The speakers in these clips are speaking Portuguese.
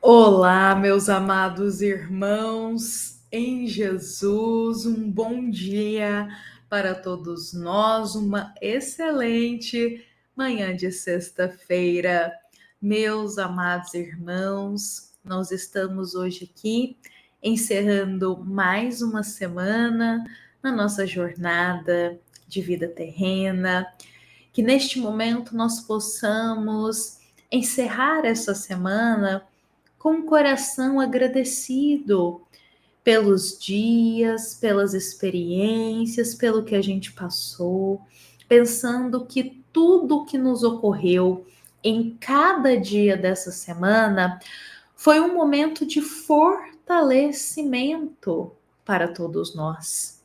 Olá, meus amados irmãos em Jesus, um bom dia para todos nós, uma excelente manhã de sexta-feira. Meus amados irmãos, nós estamos hoje aqui encerrando mais uma semana na nossa jornada de vida terrena, que neste momento nós possamos encerrar essa semana com um coração agradecido pelos dias, pelas experiências, pelo que a gente passou, pensando que tudo que nos ocorreu em cada dia dessa semana foi um momento de fortalecimento para todos nós.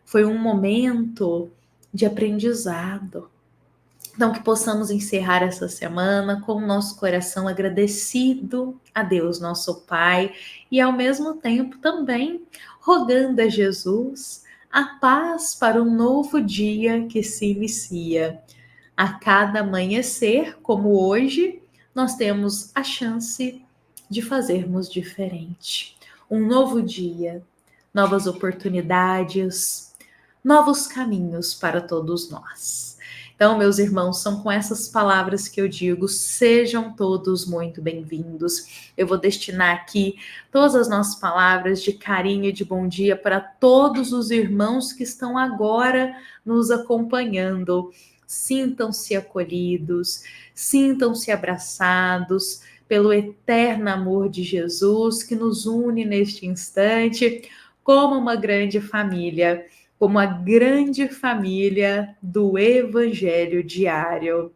Foi um momento de aprendizado. Então, que possamos encerrar essa semana com o nosso coração agradecido a Deus, nosso Pai, e ao mesmo tempo também rogando a Jesus a paz para um novo dia que se inicia. A cada amanhecer, como hoje, nós temos a chance de fazermos diferente. Um novo dia, novas oportunidades, novos caminhos para todos nós. Então, meus irmãos, são com essas palavras que eu digo: sejam todos muito bem-vindos. Eu vou destinar aqui todas as nossas palavras de carinho e de bom dia para todos os irmãos que estão agora nos acompanhando. Sintam-se acolhidos, sintam-se abraçados pelo eterno amor de Jesus que nos une neste instante como uma grande família, como a grande família do Evangelho Diário.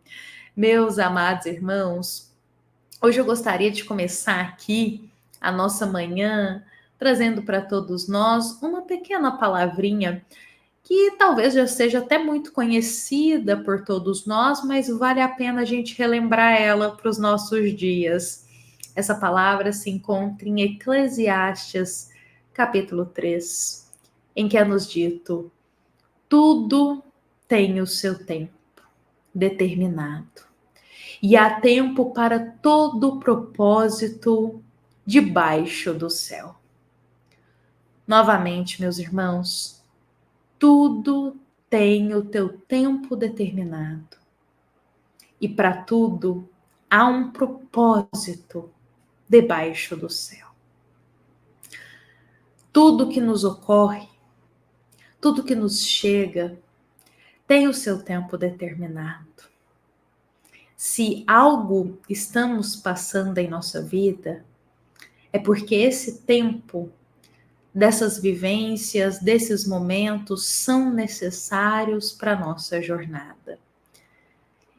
Meus amados irmãos, hoje eu gostaria de começar aqui a nossa manhã trazendo para todos nós uma pequena palavrinha que talvez já seja até muito conhecida por todos nós, mas vale a pena a gente relembrar ela para os nossos dias. Essa palavra se encontra em Eclesiastes, capítulo 3, em que é nos dito: tudo tem o seu tempo determinado, e há tempo para todo propósito debaixo do céu. Novamente, meus irmãos, tudo tem o teu tempo determinado. E para tudo há um propósito debaixo do céu. Tudo que nos ocorre, tudo que nos chega, tem o seu tempo determinado. Se algo estamos passando em nossa vida, é porque esse tempo, dessas vivências, desses momentos, são necessários para a nossa jornada.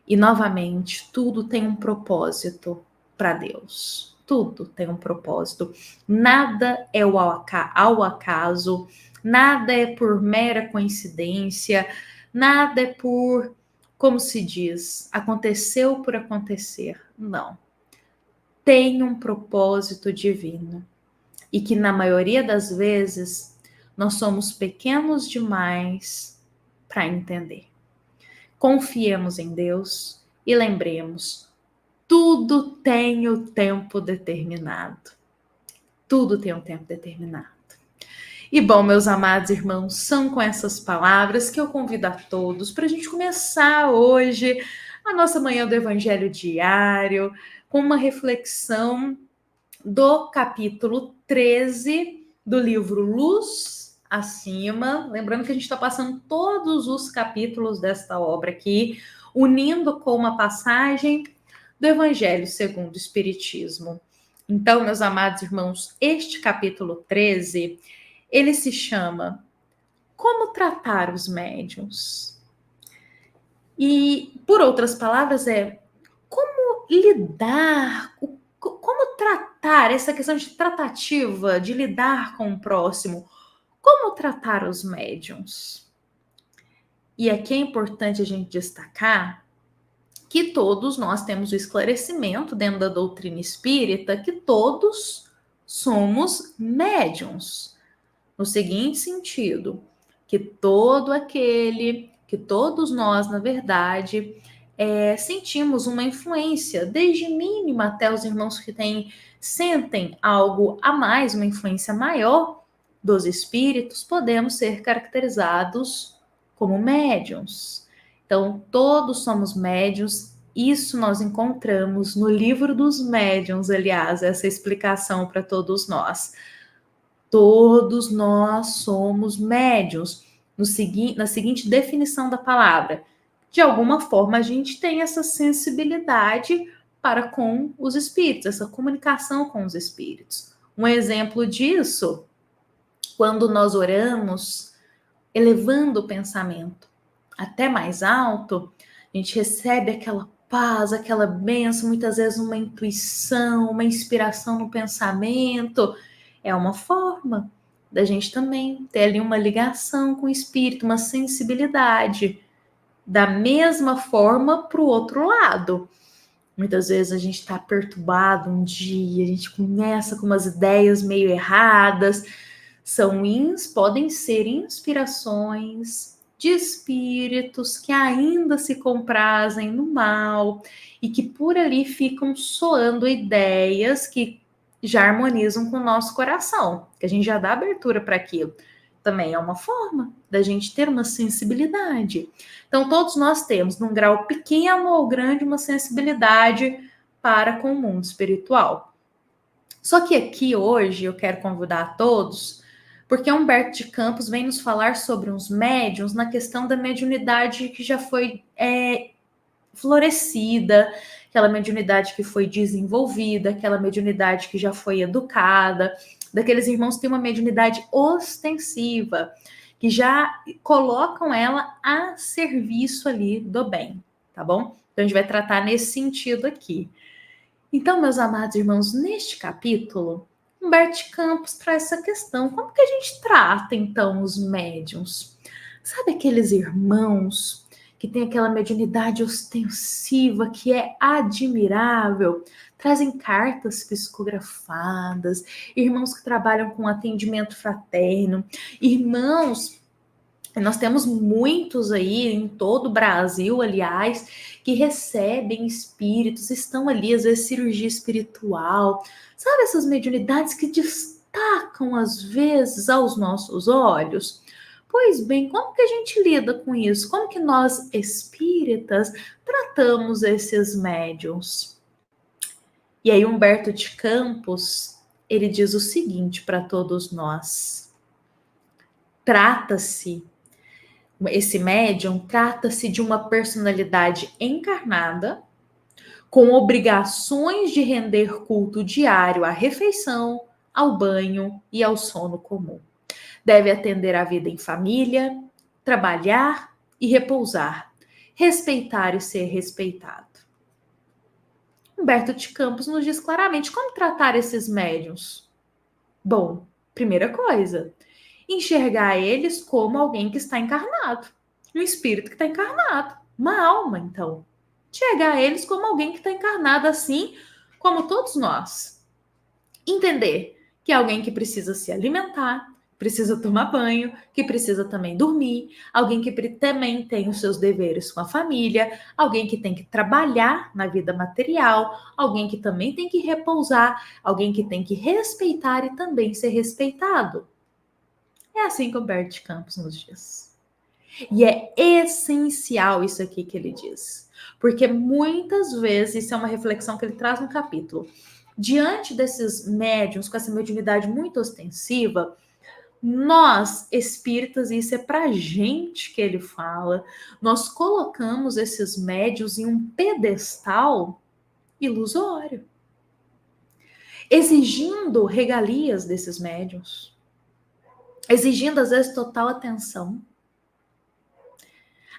E, novamente, tudo tem um propósito para Deus. Tudo tem um propósito. Nada é ao acaso, nada é por mera coincidência, nada é por, como se diz, aconteceu por acontecer. Não. Tem um propósito divino. E que, na maioria das vezes, nós somos pequenos demais para entender. Confiemos em Deus e lembremos: tudo tem o tempo determinado. Tudo tem um tempo determinado. E bom, meus amados irmãos, são com essas palavras que eu convido a todos para a gente começar hoje a nossa manhã do Evangelho Diário com uma reflexão do capítulo 13 do livro Luz Acima. Lembrando que a gente está passando todos os capítulos desta obra aqui, unindo com uma passagem do Evangelho segundo o Espiritismo. Então, meus amados irmãos, este capítulo 13, ele se chama Como Tratar os Médiuns. E, por outras palavras, é como lidar, como tratar essa questão de tratativa, de lidar com o próximo, como tratar os médiuns. E aqui é importante a gente destacar que todos nós temos o esclarecimento dentro da doutrina espírita que todos somos médiuns, no seguinte sentido, que todos nós, na verdade, sentimos uma influência, desde mínima até os irmãos que têm sentem algo a mais, uma influência maior dos espíritos, podemos ser caracterizados como médiuns. Então, todos somos médiuns. Isso nós encontramos no livro dos médiuns, aliás, essa explicação para todos nós. Todos nós somos médiuns. Na seguinte definição da palavra, de alguma forma a gente tem essa sensibilidade para com os espíritos, essa comunicação com os espíritos. Um exemplo disso, quando nós oramos, elevando o pensamento até mais alto, a gente recebe aquela paz, aquela bênção, muitas vezes uma intuição, uma inspiração no pensamento. É uma forma da gente também ter ali uma ligação com o espírito, uma sensibilidade. Da mesma forma para o outro lado. Muitas vezes a gente está perturbado um dia, a gente começa com umas ideias meio erradas. Podem ser inspirações de espíritos que ainda se comprazem no mal e que por ali ficam soando ideias que já harmonizam com o nosso coração, que a gente já dá abertura para aquilo. Também é uma forma da gente ter uma sensibilidade. Então, todos nós temos, num grau pequeno ou grande, uma sensibilidade para com o mundo espiritual. Só que aqui, hoje, eu quero convidar a todos, porque Humberto de Campos vem nos falar sobre uns médiuns na questão da mediunidade que já foi florescida, aquela mediunidade que foi desenvolvida, aquela mediunidade que já foi educada, daqueles irmãos que têm uma mediunidade ostensiva, que já colocam ela a serviço ali do bem, tá bom? Então a gente vai tratar nesse sentido aqui. Então, meus amados irmãos, neste capítulo, Humberto Campos traz essa questão. Como que a gente trata, então, os médiuns? Sabe aqueles irmãos que têm aquela mediunidade ostensiva que é admirável, trazem cartas psicografadas, irmãos que trabalham com atendimento fraterno, irmãos, nós temos muitos aí em todo o Brasil, aliás, que recebem espíritos, estão ali, às vezes, cirurgia espiritual, sabe essas mediunidades que destacam, às vezes, aos nossos olhos? Pois bem, como que a gente lida com isso? Como que nós, espíritas, tratamos esses médiuns? E aí Humberto de Campos, ele diz o seguinte para todos nós. Esse médium trata-se de uma personalidade encarnada, com obrigações de render culto diário à refeição, ao banho e ao sono comum. Deve atender à vida em família, trabalhar e repousar, respeitar e ser respeitado. Humberto de Campos nos diz claramente como tratar esses médiuns. Bom, primeira coisa, enxergar eles como alguém que está encarnado, um espírito que está encarnado, uma alma, então. Enxergar eles como alguém que está encarnado, assim como todos nós. Entender que é alguém que precisa se alimentar, precisa tomar banho, que precisa também dormir, alguém que também tem os seus deveres com a família, alguém que tem que trabalhar na vida material, alguém que também tem que repousar, alguém que tem que respeitar e também ser respeitado. É assim que o Humberto de Campos nos diz. E é essencial isso aqui que ele diz. Porque muitas vezes, isso é uma reflexão que ele traz no capítulo, diante desses médiuns, com essa mediunidade muito ostensiva, nós, espíritas, e isso é pra gente que ele fala, nós colocamos esses médiuns em um pedestal ilusório, exigindo regalias desses médiuns, exigindo, às vezes, total atenção,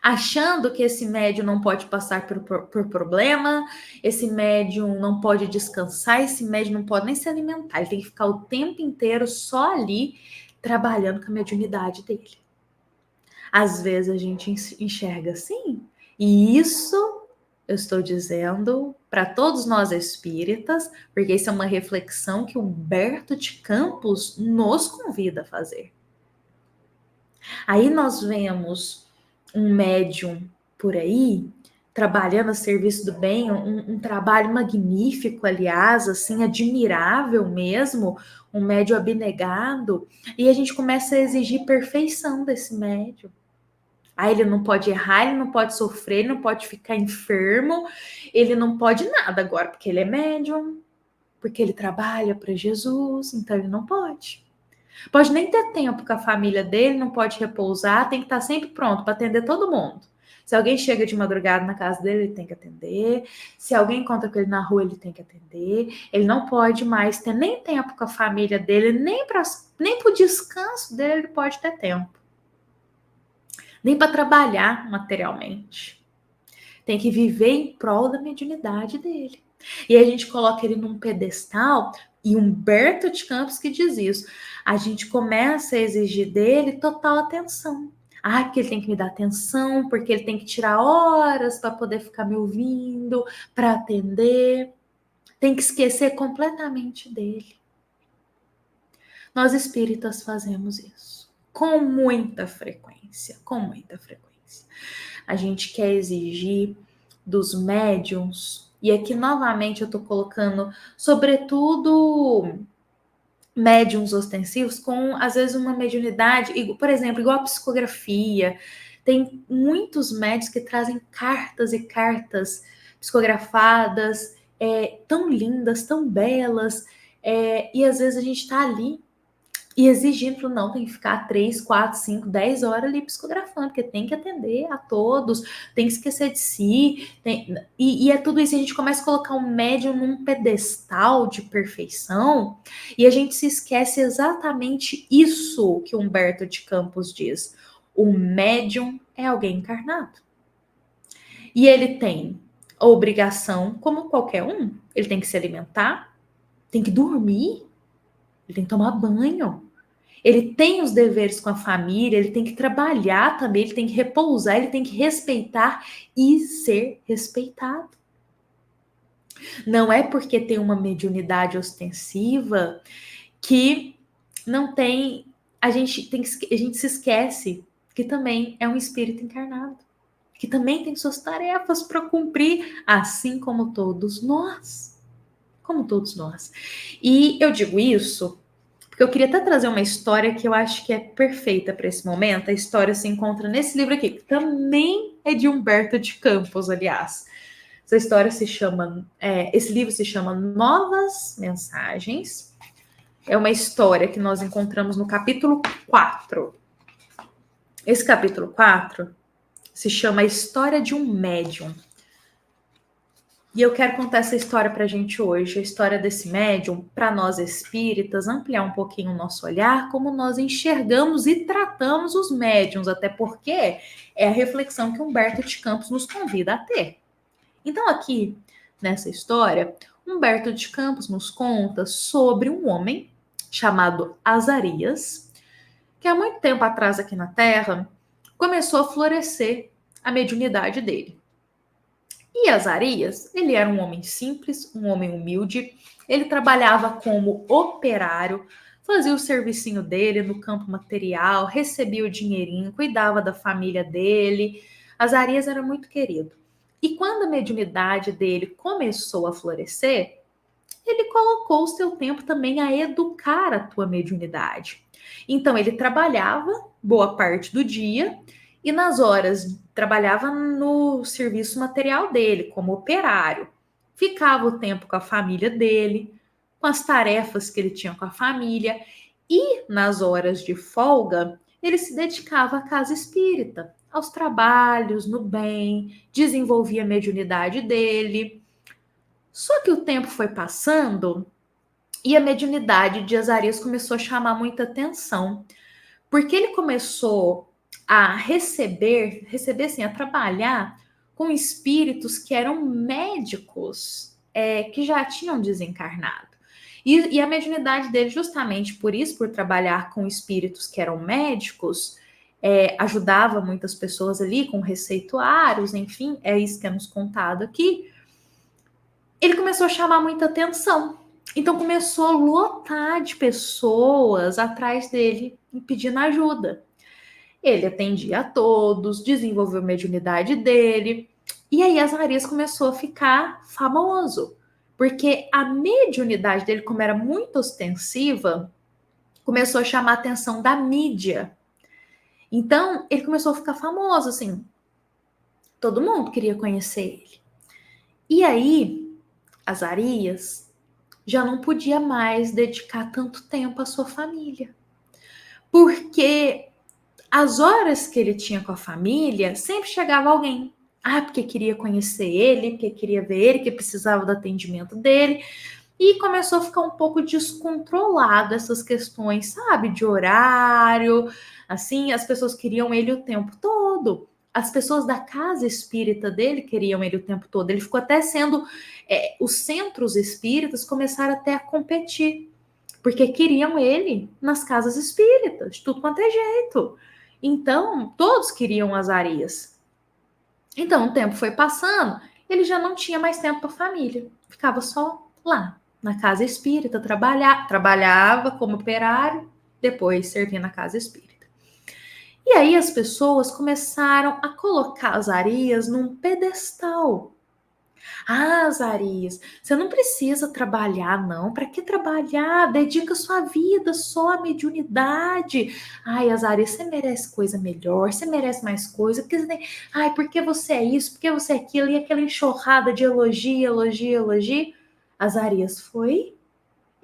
achando que esse médium não pode passar por problema, esse médium não pode descansar, esse médium não pode nem se alimentar, ele tem que ficar o tempo inteiro só ali, trabalhando com a mediunidade dele. Às vezes a gente enxerga assim, e isso eu estou dizendo para todos nós espíritas, porque isso é uma reflexão que Humberto de Campos nos convida a fazer. Aí nós vemos um médium por aí trabalhando a serviço do bem, um trabalho magnífico, aliás, assim, admirável mesmo, um médium abnegado, e a gente começa a exigir perfeição desse médium. Ah, ele não pode errar, ele não pode sofrer, ele não pode ficar enfermo, ele não pode nada agora, porque ele é médium, porque ele trabalha para Jesus, então ele não pode. Pode nem ter tempo com a família dele, não pode repousar, tem que estar sempre pronto para atender todo mundo. Se alguém chega de madrugada na casa dele, ele tem que atender. Se alguém encontra com ele na rua, ele tem que atender. Ele não pode mais ter nem tempo com a família dele, nem para o descanso dele ele pode ter tempo. Nem para trabalhar materialmente. Tem que viver em prol da mediunidade dele. E aí a gente coloca ele num pedestal, e Humberto de Campos que diz isso. A gente começa a exigir dele total atenção. Ah, porque ele tem que me dar atenção, porque ele tem que tirar horas para poder ficar me ouvindo, para atender. Tem que esquecer completamente dele. Nós espíritas fazemos isso com muita frequência, com muita frequência. A gente quer exigir dos médiums, e aqui novamente eu estou colocando, sobretudo, médiums ostensivos com, às vezes, uma mediunidade, por exemplo, igual a psicografia. Tem muitos médiums que trazem cartas e cartas psicografadas, tão lindas, tão belas, e às vezes a gente está ali e exigindo, não, tem que ficar 3, 4, 5, 10 horas ali psicografando, porque tem que atender a todos, tem que esquecer de si, e é tudo isso. A gente começa a colocar o médium num pedestal de perfeição, e a gente se esquece exatamente isso que Humberto de Campos diz. O médium é alguém encarnado. E ele tem a obrigação, como qualquer um, ele tem que se alimentar, tem que dormir, ele tem que tomar banho, ele tem os deveres com a família, ele tem que trabalhar também, ele tem que repousar, ele tem que respeitar e ser respeitado. Não é porque tem uma mediunidade ostensiva que não tem. A gente se esquece que também é um espírito encarnado, que também tem suas tarefas para cumprir, assim como todos nós. Como todos nós. E eu digo isso porque eu queria até trazer uma história que eu acho que é perfeita para esse momento. A história se encontra nesse livro aqui, que também é de Humberto de Campos, aliás. Essa história se chama, esse livro se chama Novas Mensagens. É uma história que nós encontramos no capítulo 4. Esse capítulo 4 se chama A História de um Médium. E eu quero contar essa história para a gente hoje, a história desse médium, para nós espíritas, ampliar um pouquinho o nosso olhar, como nós enxergamos e tratamos os médiums, até porque é a reflexão que Humberto de Campos nos convida a ter. Então, aqui, nessa história, Humberto de Campos nos conta sobre um homem chamado Azarias, que há muito tempo atrás aqui na Terra começou a florescer a mediunidade dele. E Azarias, ele era um homem simples, um homem humilde, ele trabalhava como operário, fazia o servicinho dele no campo material, recebia o dinheirinho, cuidava da família dele. Azarias era muito querido. E quando a mediunidade dele começou a florescer, ele colocou o seu tempo também a educar a tua mediunidade. Então ele trabalhava boa parte do dia e nas horas trabalhava no serviço material dele, como operário. Ficava o tempo com a família dele, com as tarefas que ele tinha com a família, e nas horas de folga, ele se dedicava à casa espírita, aos trabalhos, no bem, desenvolvia a mediunidade dele. Só que o tempo foi passando e a mediunidade de Azarias começou a chamar muita atenção, porque ele começou a receber assim, a trabalhar com espíritos que eram médicos, que já tinham desencarnado. E a mediunidade dele, justamente por isso, por trabalhar com espíritos que eram médicos, ajudava muitas pessoas ali com receituários, enfim, é isso que é nos contado aqui. Ele começou a chamar muita atenção. Então começou a lotar de pessoas atrás dele pedindo ajuda. Ele atendia a todos, desenvolveu a mediunidade dele, E aí Azarias começou a ficar famoso, porque a mediunidade dele, como era muito ostensiva, começou a chamar a atenção da mídia. Então, ele começou a ficar famoso, assim, todo mundo queria conhecer ele. E aí, Azarias já não podia mais dedicar tanto tempo à sua família, porque as horas que ele tinha com a família, sempre chegava alguém. Ah, porque queria conhecer ele, porque queria ver ele, que precisava do atendimento dele. E começou a ficar um pouco descontrolado essas questões, sabe? De horário, assim, as pessoas queriam ele o tempo todo. As pessoas da casa espírita dele queriam ele o tempo todo. Ele ficou até sendo... os centros espíritas começaram até a competir, porque queriam ele nas casas espíritas, de tudo quanto é jeito. Então, todos queriam Azarias. Então, o tempo foi passando, ele já não tinha mais tempo para a família. Ficava só lá, na casa espírita, trabalhava como operário, depois servia na casa espírita. E aí as pessoas começaram a colocar Azarias num pedestal. Ah, Azarias, você não precisa trabalhar, não. Para que trabalhar? Dedica sua vida só à mediunidade. Ai, Azarias, você merece coisa melhor, você merece mais coisa. Porque você tem... Ai, porque você é isso, porque você é aquilo, e aquela enxurrada de elogio, elogio, elogio. Azarias foi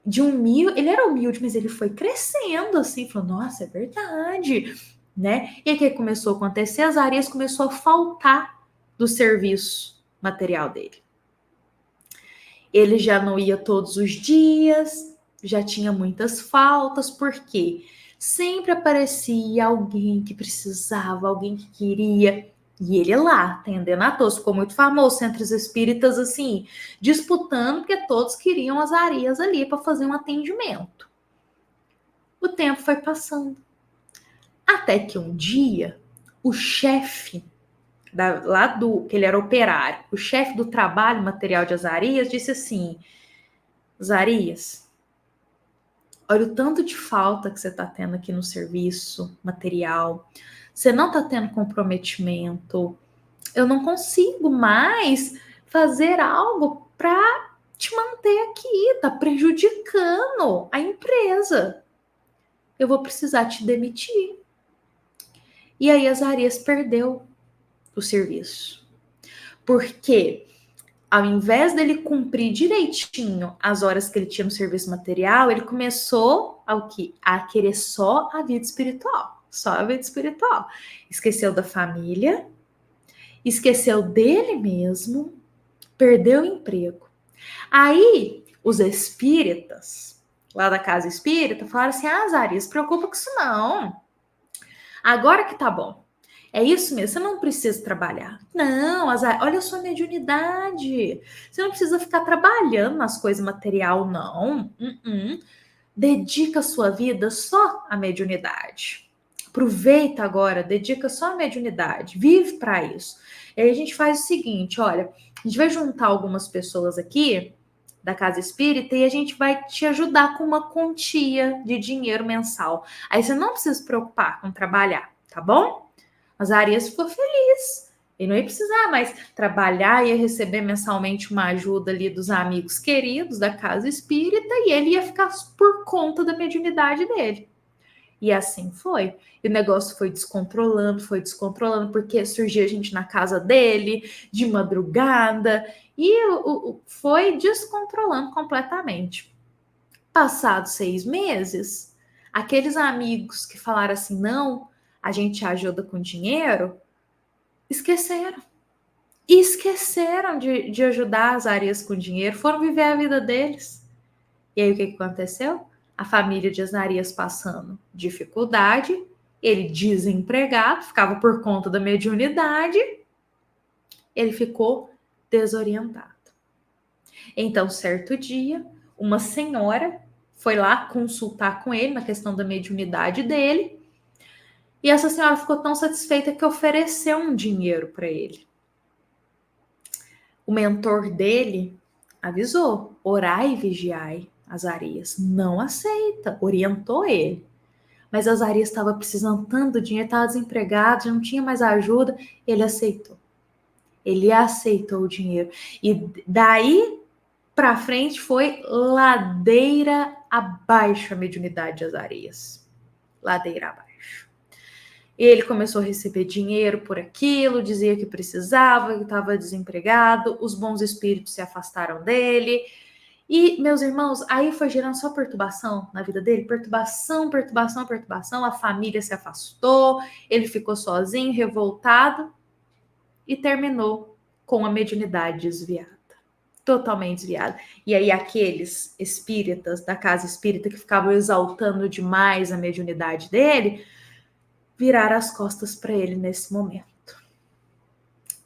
de humilde, ele era humilde, mas ele foi crescendo assim, falou: nossa, é verdade, né? E aí o que começou a acontecer? Azarias começou a faltar do serviço material dele. Ele já não ia todos os dias, já tinha muitas faltas, porque sempre aparecia alguém que precisava, alguém que queria, e ele lá, atendendo a todos. Ficou muito famoso, centros espíritas, assim, disputando, porque todos queriam Azarias ali para fazer um atendimento. O tempo foi passando. Até que um dia, o chefe lá do que ele era operário, o chefe do trabalho material de Azarias disse assim: Azarias, olha o tanto de falta que você está tendo aqui no serviço material. Você não está tendo comprometimento. Eu não consigo mais fazer algo para te manter aqui. Está prejudicando a empresa. Eu vou precisar te demitir. E aí Azarias perdeu o serviço. Porque ao invés dele cumprir direitinho as horas que ele tinha no serviço material, ele começou a querer só a vida espiritual. Só a vida espiritual. Esqueceu da família, esqueceu dele mesmo, perdeu o emprego. Aí, os espíritas, lá da casa espírita, falaram assim: ah, Azarias, se preocupa com isso não. Agora que tá bom. É isso mesmo, você não precisa trabalhar. Não, olha a sua mediunidade. Você não precisa ficar trabalhando nas coisas material, não. Dedica a sua vida só à mediunidade. Aproveita agora, dedica só à mediunidade. Vive para isso. E aí a gente faz o seguinte, olha, a gente vai juntar algumas pessoas aqui da casa espírita e a gente vai te ajudar com uma quantia de dinheiro mensal. Aí você não precisa se preocupar com trabalhar, tá bom? Azarias ficou feliz. Ele não ia precisar mais trabalhar, ia receber mensalmente uma ajuda ali dos amigos queridos da casa espírita e ele ia ficar por conta da mediunidade dele. E assim foi. E o negócio foi descontrolando, porque surgia gente na casa dele de madrugada e foi descontrolando completamente. Passados 6 meses, aqueles amigos que falaram assim: não, a gente ajuda com dinheiro, esqueceram. Esqueceram de ajudar as áreas com dinheiro, foram viver a vida deles. E aí o que aconteceu? A família de Azarias passando dificuldade, ele desempregado, ficava por conta da mediunidade, ele ficou desorientado. Então, certo dia, uma senhora foi lá consultar com ele na questão da mediunidade dele, e essa senhora ficou tão satisfeita que ofereceu um dinheiro para ele. O mentor dele avisou: orai e vigiai. Azarias não aceita, orientou ele. Mas Azarias estava precisando tanto do dinheiro, estava desempregado, já não tinha mais ajuda, ele aceitou. Ele aceitou o dinheiro. E daí para frente foi ladeira abaixo a mediunidade de Azarias. Ladeira abaixo. Ele começou a receber dinheiro por aquilo, dizia que precisava, que estava desempregado, os bons espíritos se afastaram dele. E, meus irmãos, aí foi gerando só perturbação na vida dele, perturbação, perturbação, perturbação, a família se afastou, ele ficou sozinho, revoltado e terminou com a mediunidade desviada. Totalmente desviada. E aí aqueles espíritas da casa espírita que ficavam exaltando demais a mediunidade dele, viraram as costas para ele nesse momento.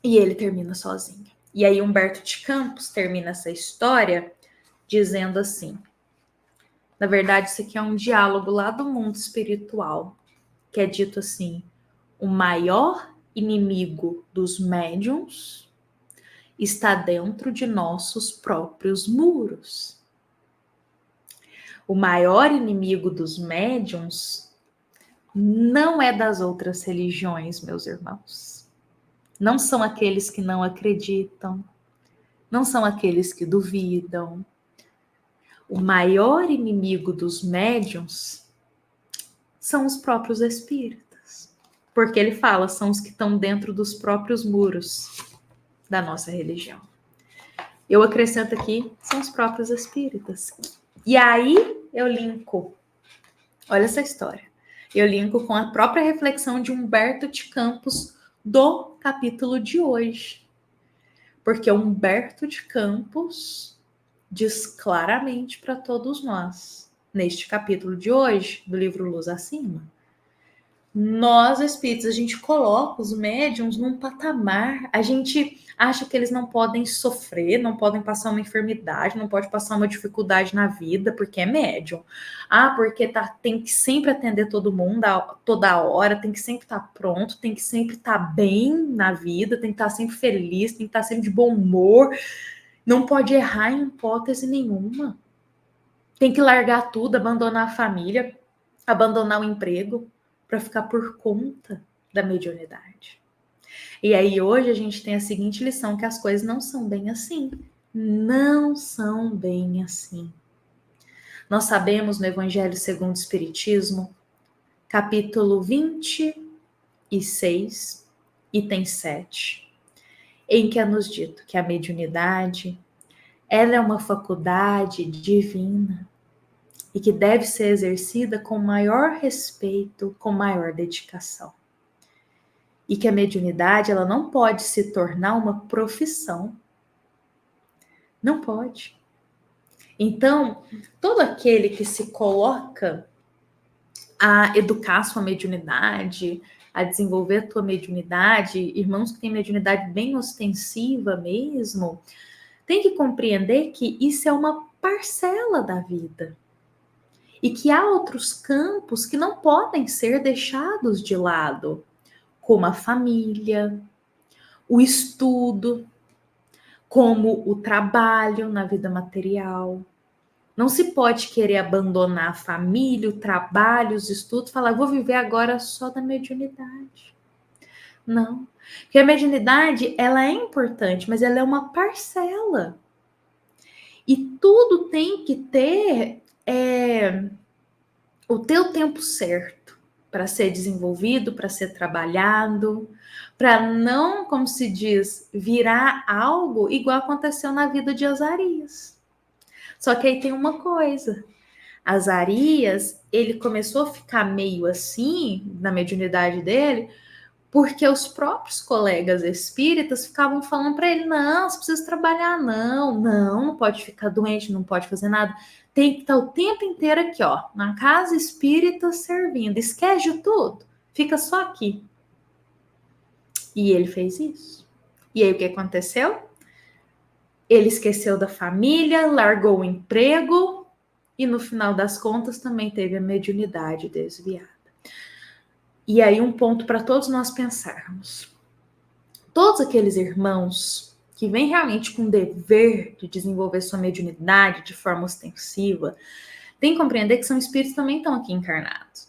E ele termina sozinho. E aí Humberto de Campos termina essa história dizendo assim: na verdade, isso aqui é um diálogo lá do mundo espiritual, que é dito assim: o maior inimigo dos médiuns está dentro de nossos próprios muros. O maior inimigo dos médiuns não é das outras religiões, meus irmãos. Não são aqueles que não acreditam, não são aqueles que duvidam. O maior inimigo dos médiuns são os próprios espíritas. Porque ele fala, são os que estão dentro dos próprios muros da nossa religião. Eu acrescento aqui, são os próprios espíritas. E aí eu linko, olha essa história, eu linko com a própria reflexão de Humberto de Campos do capítulo de hoje. Porque Humberto de Campos diz claramente para todos nós, neste capítulo de hoje, do livro Luz Acima, nós, espíritos, a gente coloca os médiums num patamar, a gente acha que eles não podem sofrer, não podem passar uma enfermidade, não pode passar uma dificuldade na vida, porque é médium. Ah, porque tem que sempre atender todo mundo, toda hora, tem que sempre estar pronto, tem que sempre estar bem na vida, tem que estar sempre feliz, tem que estar sempre de bom humor, não pode errar em hipótese nenhuma. Tem que largar tudo, abandonar a família, abandonar o emprego, para ficar por conta da mediunidade. E aí hoje a gente tem a seguinte lição, que as coisas não são bem assim. Não são bem assim. Nós sabemos no Evangelho segundo o Espiritismo, capítulo 26, item 7, em que é nos dito que a mediunidade, ela é uma faculdade divina e que deve ser exercida com maior respeito, com maior dedicação. E que a mediunidade, ela não pode se tornar uma profissão. Não pode. Então, todo aquele que se coloca a educar sua mediunidade, a desenvolver a tua mediunidade, irmãos que têm mediunidade bem ostensiva mesmo, tem que compreender que isso é uma parcela da vida. E que há outros campos que não podem ser deixados de lado, como a família, o estudo, como o trabalho na vida material. Não se pode querer abandonar a família, o trabalho, os estudos, falar, vou viver agora só da mediunidade. Não. Porque a mediunidade, ela é importante, mas ela é uma parcela. E tudo tem que ter o teu tempo certo para ser desenvolvido, para ser trabalhado, para não, como se diz, virar algo igual aconteceu na vida de Azarias. Só que aí tem uma coisa, Azarias, ele começou a ficar meio assim, na mediunidade dele, porque os próprios colegas espíritas ficavam falando para ele, não, você precisa trabalhar, não pode ficar doente, não pode fazer nada, tem que estar o tempo inteiro aqui, ó, na casa espírita servindo, esquece de tudo, fica só aqui. E ele fez isso. E aí o que aconteceu? Ele esqueceu da família, largou o emprego e no final das contas também teve a mediunidade desviada. E aí um ponto para todos nós pensarmos. Todos aqueles irmãos que vêm realmente com o dever de desenvolver sua mediunidade de forma ostensiva, tem que compreender que são espíritos que também estão aqui encarnados.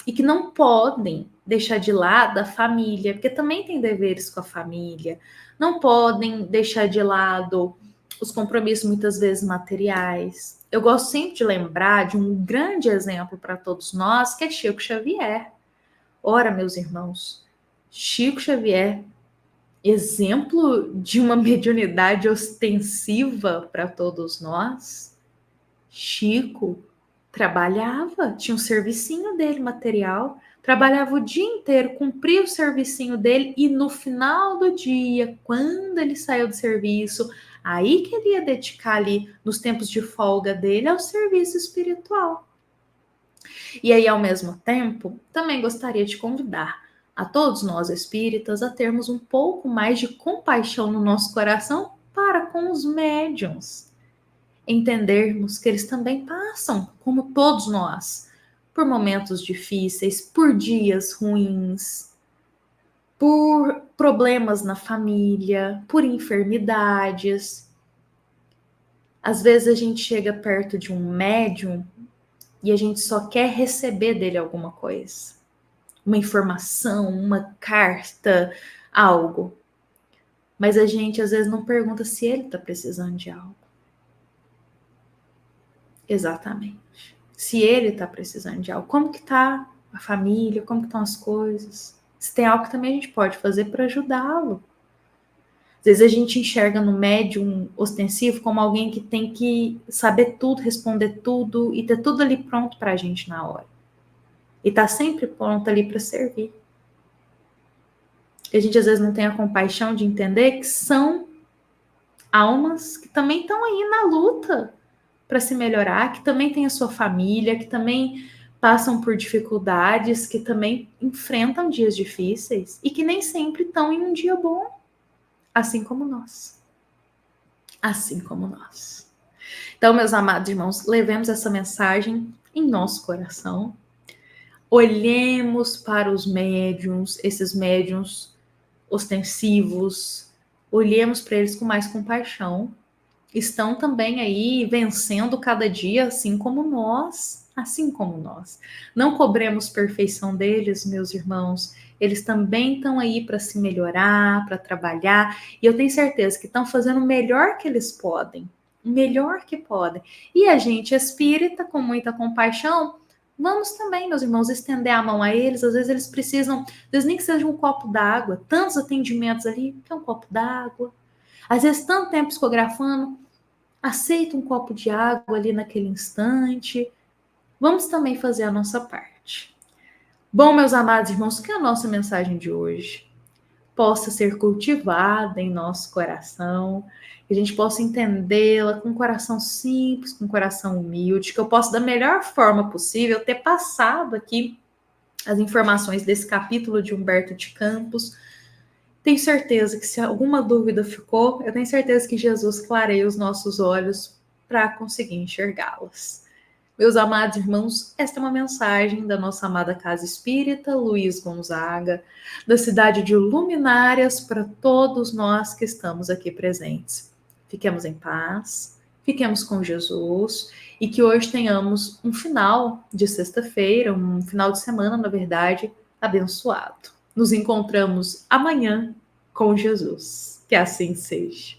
E que não podem deixar de lado a família, porque também tem deveres com a família. Não podem deixar de lado os compromissos, muitas vezes materiais. Eu gosto sempre de lembrar de um grande exemplo para todos nós, que é Chico Xavier. Ora, meus irmãos, Chico Xavier, exemplo de uma mediunidade ostensiva para todos nós. Chico trabalhava, tinha um servicinho dele material, trabalhava o dia inteiro, cumpria o servicinho dele e no final do dia, quando ele saiu do serviço, aí que ele ia dedicar ali nos tempos de folga dele ao serviço espiritual. E aí, ao mesmo tempo, também gostaria de convidar a todos nós espíritas a termos um pouco mais de compaixão no nosso coração para com os médiuns. Entendermos que eles também passam, como todos nós, por momentos difíceis, por dias ruins, por problemas na família, por enfermidades. Às vezes a gente chega perto de um médium e a gente só quer receber dele alguma coisa. Uma informação, uma carta, algo. Mas a gente às vezes não pergunta se ele está precisando de algo. Exatamente. Se ele está precisando de algo, como que está a família, como que estão as coisas. Se tem algo que também a gente pode fazer para ajudá-lo. Às vezes a gente enxerga no médium ostensivo como alguém que tem que saber tudo, responder tudo e ter tudo ali pronto para a gente na hora. E tá sempre pronto ali para servir. E a gente às vezes não tem a compaixão de entender que são almas que também estão aí na luta para se melhorar, que também tem a sua família, que também passam por dificuldades, que também enfrentam dias difíceis e que nem sempre estão em um dia bom, assim como nós. Assim como nós. Então, meus amados irmãos, levemos essa mensagem em nosso coração. Olhemos para os médiuns, esses médiuns ostensivos, olhemos para eles com mais compaixão. Estão também aí vencendo cada dia, assim como nós, assim como nós. Não cobremos perfeição deles, meus irmãos. Eles também estão aí para se melhorar, para trabalhar, e eu tenho certeza que estão fazendo o melhor que eles podem, o melhor que podem. E a gente espírita, com muita compaixão, vamos também, meus irmãos, estender a mão a eles. Às vezes eles precisam, às vezes nem que seja um copo d'água, tantos atendimentos ali, que é um copo d'água. Às vezes tanto tempo psicografando, aceita um copo de água ali naquele instante. Vamos também fazer a nossa parte. Bom, meus amados irmãos, que a nossa mensagem de hoje possa ser cultivada em nosso coração, que a gente possa entendê-la com um coração simples, com um coração humilde, que eu possa, da melhor forma possível, ter passado aqui as informações desse capítulo de Humberto de Campos. Tenho certeza que se alguma dúvida ficou, eu tenho certeza que Jesus clareia os nossos olhos para conseguir enxergá-las. Meus amados irmãos, esta é uma mensagem da nossa amada Casa Espírita Luiz Gonzaga, da cidade de Luminárias, para todos nós que estamos aqui presentes. Fiquemos em paz, fiquemos com Jesus e que hoje tenhamos um final de sexta-feira, um final de semana, na verdade, abençoado. Nos encontramos amanhã com Jesus. Que assim seja.